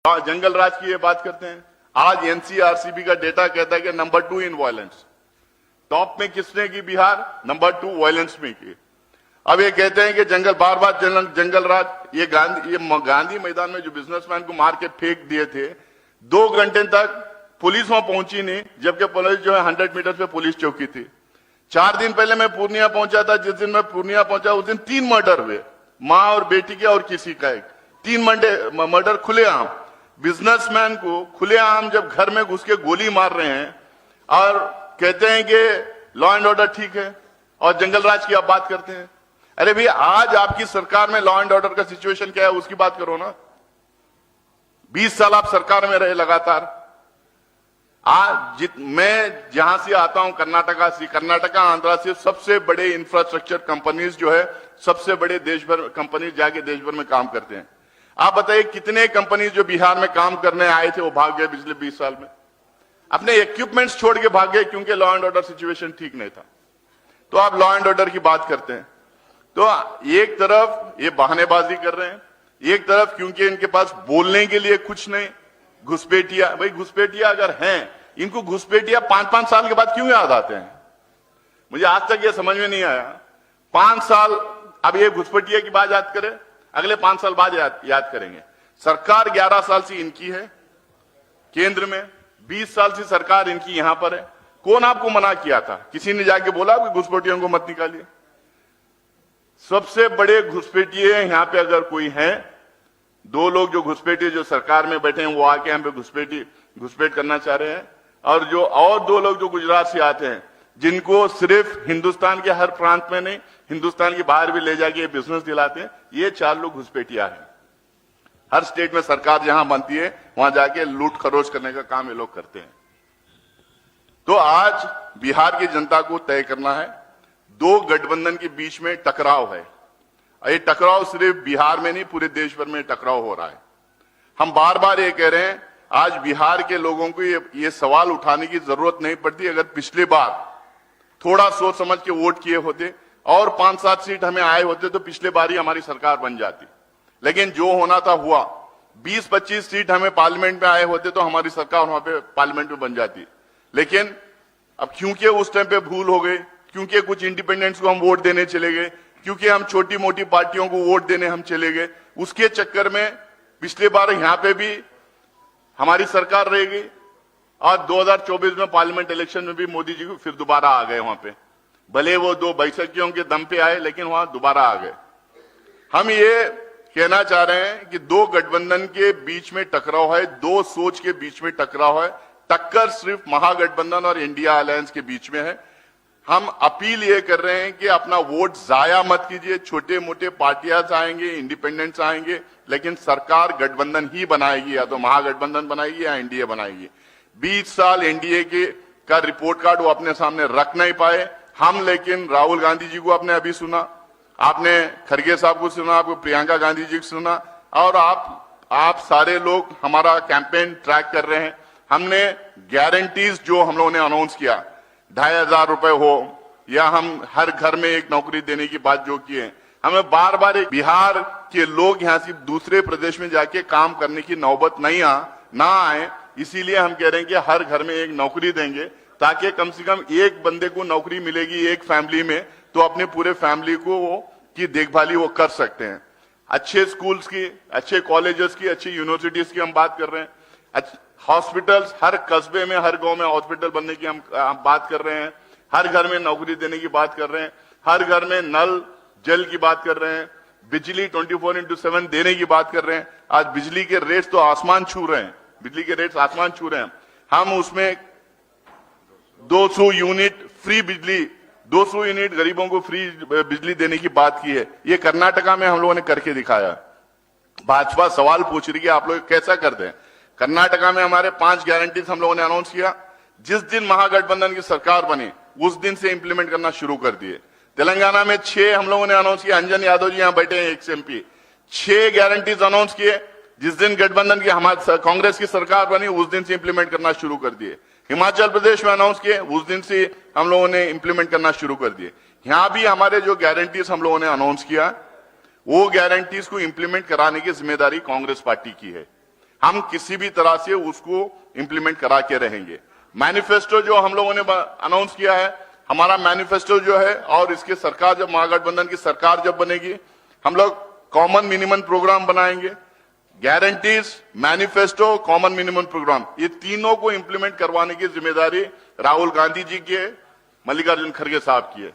जंगल राज की ये बात करते हैं। आज एनसीआरसीबी का डेटा कहता है कि नंबर 2 इन वायलेंस। टॉप में किसने की बिहार? नंबर 2 वायलेंस में की। अब ये कहते हैं कि जंगल बार बार जंगल राज। ये गांधी मैदान में जो बिजनेसमैन को मार के फेंक दिए थे, 2 घंटे तक पुलिस वहां पहुंची नहीं, जबकि पुलिस जो है 100 मीटर पे पुलिस चौकी थी। 4 दिन पहले मैं पूर्णिया पहुंचा था। जिस दिन मैं पूर्णिया पहुंचा उस दिन 3 मर्डर हुए, मां और बेटी के और किसी का एक। 3 मर्डर खुलेआम। बिजनेसमैन को खुलेआम जब घर में घुस के गोली मार रहे हैं और कहते हैं कि लॉ एंड ऑर्डर ठीक है, और जंगल राज की आप बात करते हैं। अरे भाई, आज आपकी सरकार में लॉ एंड ऑर्डर का सिचुएशन क्या है उसकी बात करो ना। 20 साल आप सरकार में रहे लगातार। आज मैं जहां से आता हूं, कर्नाटका आंध्रा से सबसे बड़े इंफ्रास्ट्रक्चर कंपनीज जो है, सबसे बड़े देश भर कंपनीज जाके देश भर में काम करते हैं। आप बताइए कितने कंपनीज जो बिहार में काम करने आए थे वो भाग गए पिछले 20 साल में। अपने इक्विपमेंट्स छोड़ के भाग गए क्योंकि लॉ एंड ऑर्डर सिचुएशन ठीक नहीं था। तो आप लॉ एंड ऑर्डर की बात करते हैं तो एक तरफ ये बहानेबाजी कर रहे हैं, एक तरफ क्योंकि इनके पास बोलने के लिए कुछ नहीं, घुसपैठिया। भाई घुसपैठिया अगर हैं, इनको घुसपैठिया 5-5 साल के बाद क्यों याद आते हैं? मुझे आज तक ये समझ में नहीं आया। 5 साल अब ये घुसपैठिया की बात याद करें, अगले 5 साल बाद याद करेंगे। सरकार 11 साल से इनकी है केंद्र में, 20 साल से सरकार इनकी यहां पर है। कौन आपको मना किया था? किसी ने जाके बोला कि घुसपैठियों को मत निकालिए? सबसे बड़े घुसपैठिए यहां पे अगर कोई है, 2 लोग जो घुसपैठिए जो सरकार में बैठे हैं वो आके यहां पे घुसपैठ करना चाह रहे हैं, और 2 लोग जो गुजरात से आते हैं, जिनको सिर्फ हिंदुस्तान के हर प्रांत में नहीं, हिंदुस्तान के बाहर भी ले जाके बिजनेस दिलाते हैं। ये 4 लोग घुसपैठिया हैं। हर स्टेट में सरकार जहां बनती है वहां जाके लूट खरोच करने का काम ये लोग करते हैं। तो आज बिहार की जनता को तय करना है। 2 गठबंधन के बीच में टकराव है। ये टकराव सिर्फ बिहार में नहीं, पूरे देश भर में टकराव हो रहा है। हम बार बार ये कह रहे हैं, आज बिहार के लोगों को ये सवाल उठाने की जरूरत नहीं पड़ती। अगर पिछली बार थोड़ा सोच समझ के वोट किए होते और 5-7 सीट हमें आए होते तो पिछले बार ही हमारी सरकार बन जाती। लेकिन जो होना था हुआ। 20-25 सीट हमें पार्लियामेंट में आए होते तो हमारी सरकार वहां पे पार्लियामेंट में बन जाती। लेकिन अब क्योंकि उस टाइम पे भूल हो गई, क्योंकि कुछ इंडिपेंडेंट्स को हम वोट देने चले गए, क्योंकि हम छोटी मोटी पार्टियों को वोट देने हम चले गए, उसके चक्कर में पिछले बार यहां पे भी हमारी सरकार रहेगी। और 2024 में पार्लियामेंट इलेक्शन में भी मोदी जी को फिर दोबारा आ गए वहां पे। भले वो 2 बैसखियों के दम पे आए, लेकिन वहां दोबारा आ गए। हम ये कहना चाह रहे हैं कि 2 गठबंधन के बीच में टकराव है, 2 सोच के बीच में टकराव है। टक्कर सिर्फ महागठबंधन और इंडिया अलायंस के बीच में है। हम अपील ये कर रहे हैं कि अपना वोट जाया मत कीजिए। छोटे मोटे पार्टियां आएंगे, इंडिपेंडेंट्स आएंगे, लेकिन सरकार गठबंधन ही बनाएगी, या तो महागठबंधन बनाएगी या एनडीए बनाएगी। 20 साल एनडीए का रिपोर्ट कार्ड वो अपने सामने रख नहीं पाए हम, लेकिन राहुल गांधी जी को आपने अभी सुना, आपने खड़गे साहब को सुना, आपको प्रियंका गांधी जी को सुना, और आप सारे लोग हमारा कैंपेन ट्रैक कर रहे हैं। हमने गारंटीज जो हम लोगों ने अनाउंस किया, 2500 रुपए हो, या हम हर घर में एक नौकरी देने की बात जो की है, हमें बार बार बिहार के लोग यहां से दूसरे प्रदेश में जाके काम करने की नौबत ना आए। इसीलिए हम कह रहे हैं कि हर घर में एक नौकरी देंगे, ताकि कम से कम एक बंदे को नौकरी मिलेगी एक फैमिली में, तो अपने पूरे फैमिली की देखभाली वो कर सकते हैं। अच्छे स्कूल्स की, अच्छे कॉलेजेस की, अच्छी यूनिवर्सिटीज की हम बात कर रहे हैं। हॉस्पिटल्स, हर कस्बे में, हर गांव में हॉस्पिटल बनने की हम बात कर रहे हैं। हर घर में नौकरी देने की बात कर रहे हैं। हर घर में नल जल की बात कर रहे हैं। बिजली 24/7 देने की बात कर रहे हैं। आज बिजली के रेट्स तो आसमान छू रहे हैं, बिजली के रेट्स आसमान छू रहे हैं। हम उसमें 200 यूनिट फ्री बिजली, 200 यूनिट गरीबों को फ्री बिजली देने की बात की है। ये कर्नाटका में हम लोगों ने करके दिखाया। भाजपा सवाल पूछ रही है आप लोग कैसा कर दें। कर्नाटका में हमारे 5 गारंटीज हम लोगों ने अनाउंस किया। जिस दिन महागठबंधन की सरकार बनी उस दिन से इंप्लीमेंट करना शुरू कर दिए। तेलंगाना में 6 हम लोगों ने अनाउंस किया। अंजन यादव जी यहां बैठे हैं, एक एमपी। 6 गारंटीज अनाउंस किए। जिस दिन गठबंधन की हमारी कांग्रेस की सरकार बनी उस दिन से इंप्लीमेंट करना शुरू कर दिए। हिमाचल प्रदेश में अनाउंस किए, उस दिन से हम लोगों ने इंप्लीमेंट करना शुरू कर दिए। यहां भी हमारे जो गारंटीज हम लोगों ने अनाउंस किया, वो गारंटीज को इंप्लीमेंट कराने की जिम्मेदारी कांग्रेस पार्टी की है। हम किसी भी तरह से उसको इंप्लीमेंट करा के रहेंगे। मैनिफेस्टो जो हम लोगों ने अनाउंस किया है, हमारा मैनिफेस्टो जो है, और इसके सरकार जब महागठबंधन की सरकार जब बनेगी, हम लोग कॉमन मिनिमम प्रोग्राम बनाएंगे। Guarantees, manifesto, common minimum programme, ये तीनों को इंप्लीमेंट करवाने की जिम्मेदारी राहुल गांधी जी की है, मल्लिकार्जुन खड़गे साहब की है।